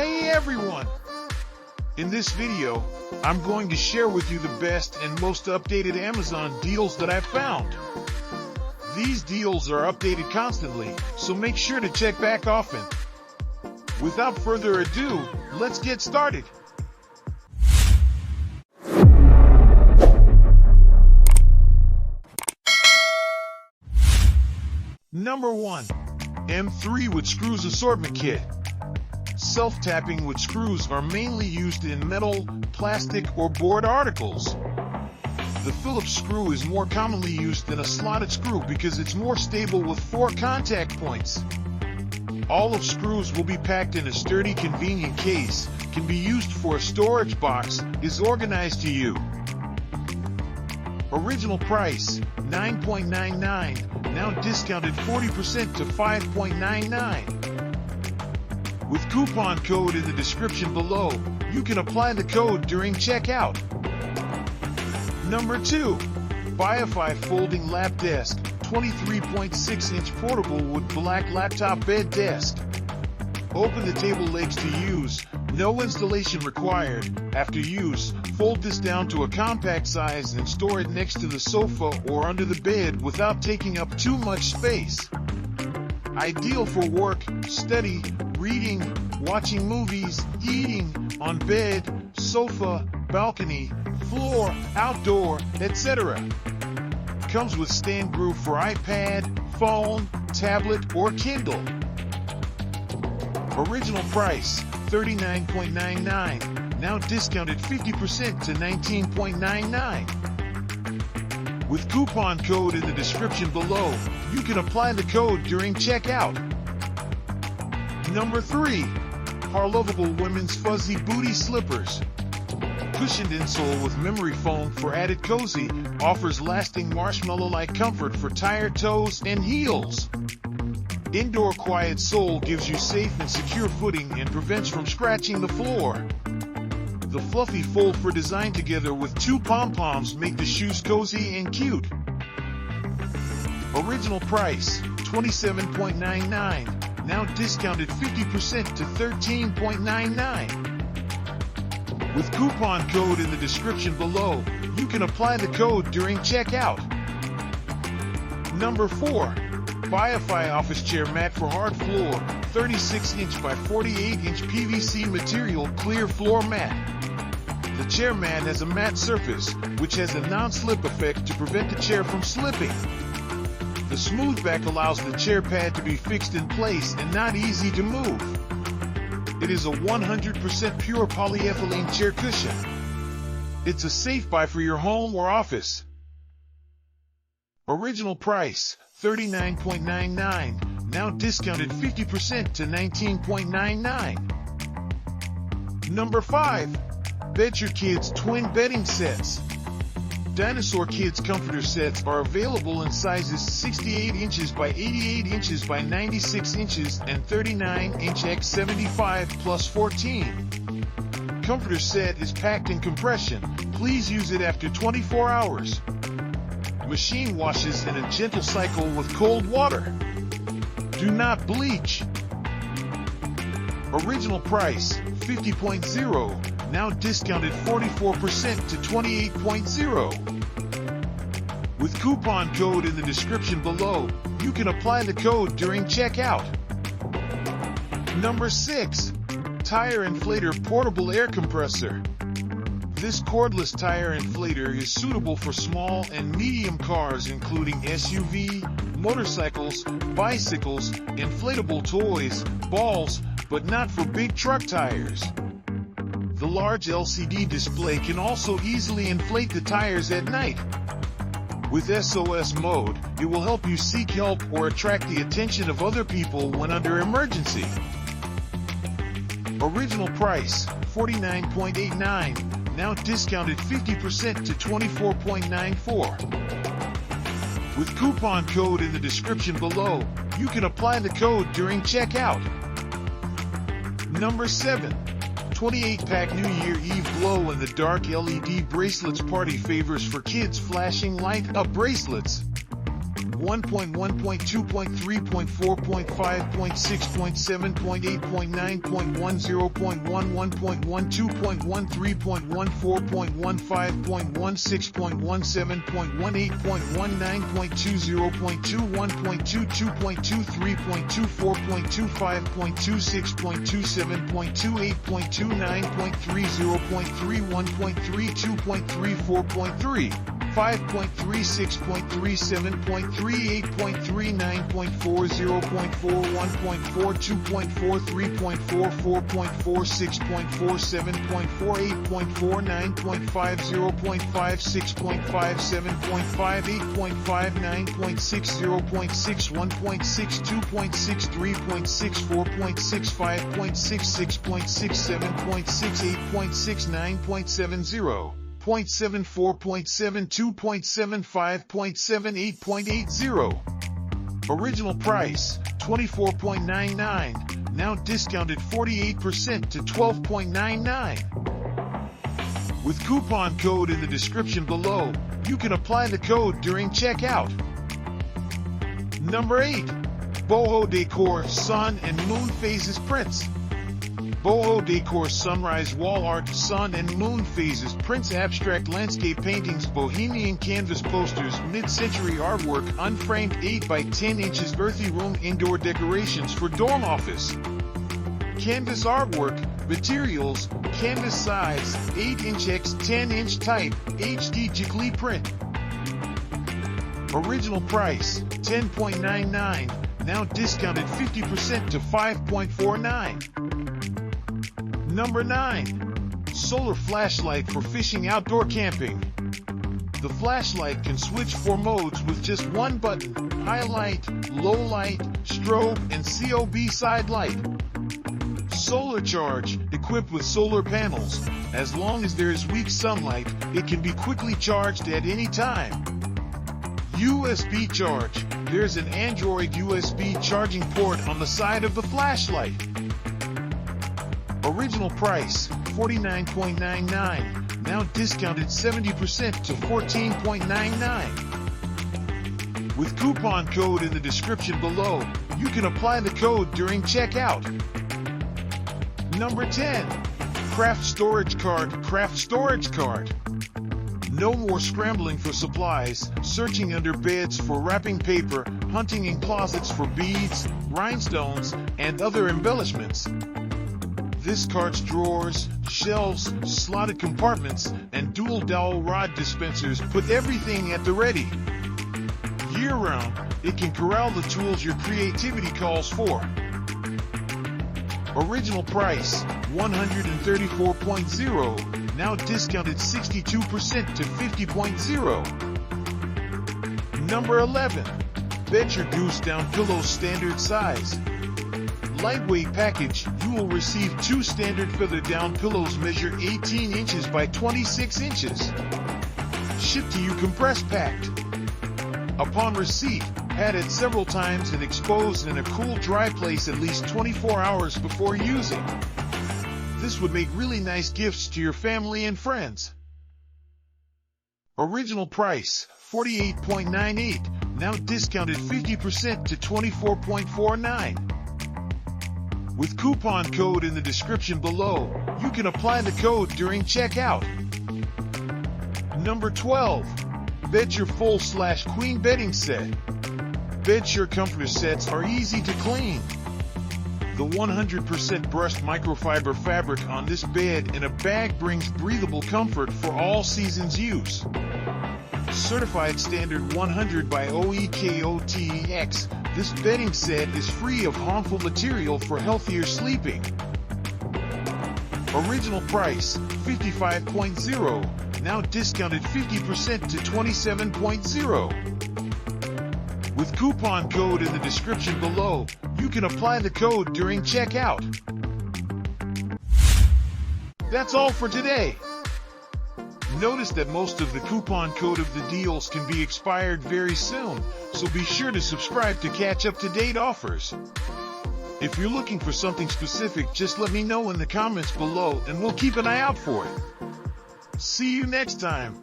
Hey everyone! In this video, I'm going to share with you the best and most updated Amazon deals that I've found. These deals are updated constantly, so make sure to check back often. Without further ado, let's get started. Number 1. M3 with screws assortment kit. Self-tapping with screws are mainly used in metal, plastic, or board articles. The Phillips screw is more commonly used than a slotted screw because it's more stable with 4 contact points. All of screws will be packed in a sturdy, convenient case, can be used for a storage box, is organized to you. Original price, $9.99, now discounted 40% to $5.99. With coupon code in the description below, you can apply the code during checkout. Number 2. BUYIFY Folding Lap Desk, 23.6-inch portable with black laptop bed desk. Open the table legs to use, no installation required. After use, fold this down to a compact size and store it next to the sofa or under the bed without taking up too much space. Ideal for work, study, reading, watching movies, eating, on bed, sofa, balcony, floor, outdoor, etc. Comes with stand groove for iPad, phone, tablet, or Kindle. Original price, $39.99, now discounted 50% to $19.99. With coupon code in the description below, you can apply the code during checkout. Number 3. Parlovable Women's Fuzzy Bootie Slippers. Cushioned insole with memory foam for added cozy, offers lasting marshmallow-like comfort for tired toes and heels. Indoor quiet sole gives you safe and secure footing and prevents from scratching the floor. The fluffy fold for design together with 2 pom-poms make the shoes cozy and cute. Original price, $27.99, now discounted 50% to $13.99. With coupon code in the description below, you can apply the code during checkout. Number 4. BUYIFY Office Chair Mat for Hard Floor, 36-inch by 48-inch PVC material clear floor mat. The chair mat has a matte surface, which has a non-slip effect to prevent the chair from slipping. The smooth back allows the chair pad to be fixed in place and not easy to move. It is a 100% pure polyethylene chair cushion. It's a safe buy for your home or office. Original price, $39.99, now discounted 50% to $19.99. Number 5. BEDSURE Kids Twin Bedding Sets. Dinosaur Kids Comforter Sets are available in sizes 68 inches by 88 inches by 96 inches and 39-inch x 75 plus 14. Comforter set is packed in compression. Please use it after 24 hours. Machine washes in a gentle cycle with cold water. Do not bleach. Original price, $50.0, now discounted 44% to $28.0. With coupon code in the description below, you can apply the code during checkout. Number 6. Tire Inflator Portable Air Compressor. This cordless tire inflator is suitable for small and medium cars including SUV, motorcycles, bicycles, inflatable toys, balls, but not for big truck tires. The large LCD display can also easily inflate the tires at night. With SOS mode, it will help you seek help or attract the attention of other people when under emergency. Original price, $49.89, now discounted 50% to $24.94. With coupon code in the description below, you can apply the code during checkout. Number 7. 28-pack New Year Eve glow-in-the-dark LED bracelets party favors for kids flashing light-up bracelets. Original price, $24.99, now discounted 48% to $12.99. With coupon code in the description below, you can apply the code during checkout. Number 8. Boho Decor Sun and Moon Phases Prints. Boho Decor Sunrise Wall Art Sun and Moon Phases Prints Abstract Landscape Paintings Bohemian Canvas Posters Mid-Century Artwork Unframed 8 by 10 inches Earthy Room Indoor Decorations for Dorm Office. Canvas Artwork Materials Canvas Size 8-inch x 10-inch Type HD Jiggly Print. Original price $10.99, now discounted 50% to $5.49. Number 9. Solar Flashlight for Fishing Outdoor Camping. The flashlight can switch 4 modes with just one button: highlight, low light, strobe, and COB side light. Solar charge, equipped with solar panels. As long as there is weak sunlight, it can be quickly charged at any time. USB charge. There's an Android USB charging port on the side of the flashlight. Original price, $49.99, now discounted 70% to $14.99. With coupon code in the description below, you can apply the code during checkout. Number 10. Craft Storage Cart. Craft Storage Cart. No more scrambling for supplies, searching under beds for wrapping paper, hunting in closets for beads, rhinestones, and other embellishments. This cart's drawers, shelves, slotted compartments, and dual dowel rod dispensers put everything at the ready. Year-round, it can corral the tools your creativity calls for. Original price, $134.0, now discounted 62% to $50.0. Number 11. BEDSURE Goose Down Pillows Standard Size. Lightweight package, you will receive 2 standard feather down pillows measure 18 inches by 26 inches. Shipped to you compress packed. Upon receipt, pat it several times and expose in a cool, dry place at least 24 hours before using. This would make really nice gifts to your family and friends. Original price, $48.98, now discounted 50% to $24.49. With coupon code in the description below, you can apply the code during checkout. Number 12. BEDSURE Full/Queen Bedding Set. BEDSURE comforter sets are easy to clean. The 100% brushed microfiber fabric on this bed in a bag brings breathable comfort for all seasons use. Certified Standard 100 by OEKOTEX, this bedding set is free of harmful material for healthier sleeping. Original price, $55.0, now discounted 50% to $27.0. With coupon code in the description below, you can apply the code during checkout. That's all for today. Notice that most of the coupon code of the deals can be expired very soon, so be sure to subscribe to catch up-to-date offers. If you're looking for something specific, just let me know in the comments below and we'll keep an eye out for it. See you next time.